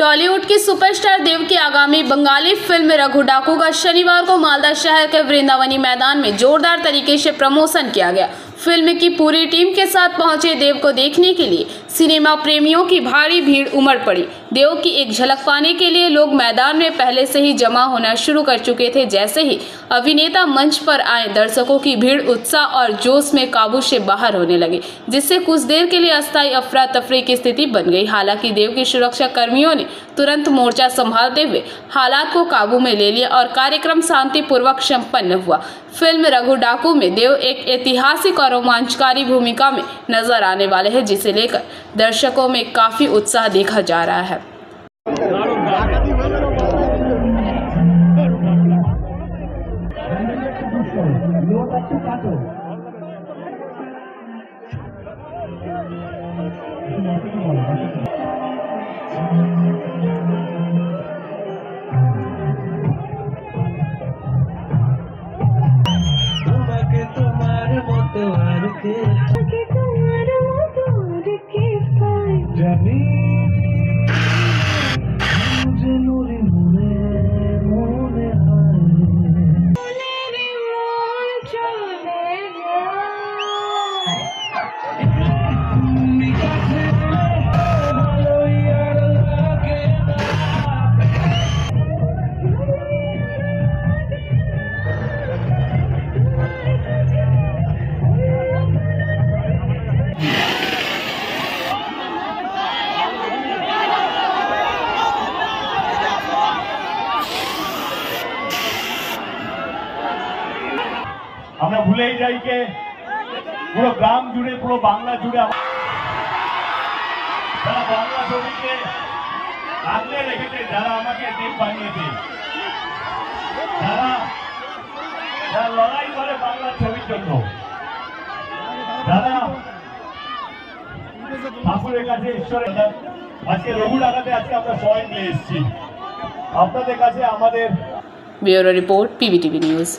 टॉलीवुड की सुपरस्टार देव की आगामी बंगाली फिल्म रघु डाकू का शनिवार को मालदा शहर के वृंदावनी मैदान में जोरदार तरीके से प्रमोशन किया गया। फिल्म की पूरी टीम के साथ पहुंचे देव को देखने के लिए सिनेमा प्रेमियों की भारी भीड़ उमड़ पड़ी। देव की एक झलक पाने के लिए लोग मैदान में पहले से ही जमा होना शुरू कर चुके थे। जैसे ही अभिनेता मंच पर आए, दर्शकों की भीड़ उत्साह और जोश में काबू से बाहर होने लगी, जिससे कुछ देर के लिए अस्थायी अफरा तफरी की स्थिति बन गई। हालांकि देव की सुरक्षा कर्मियों ने तुरंत मोर्चा संभालते हुए हालात को काबू में ले लिया और कार्यक्रम शांतिपूर्वक संपन्न हुआ। फिल्म रघु डाकू में देव एक ऐतिहासिक और रोमांचकारी भूमिका में नजर आने वाले हैं, जिसे लेकर दर्शकों में काफी उत्साह देखा जा रहा है। আমরা ভুলেই যাই যে পুরো গ্রাম জুড়ে পুরো বাংলা জুড়ে যারা বাংলা ছবিকে আগলে রেখেছে, যারা আমাকে দেব বানিয়েছে, যারা লড়াই করে বাংলা ছবির জন্য, যারা ঠাকুরের কাছে ঈশ্বরের আজকে রঘু ডাকাতে আজকে আমরা সবাই মিলে এসেছি আপনাদের কাছে। আমাদের ব্যুরো রিপোর্ট, PBTV নিউজ।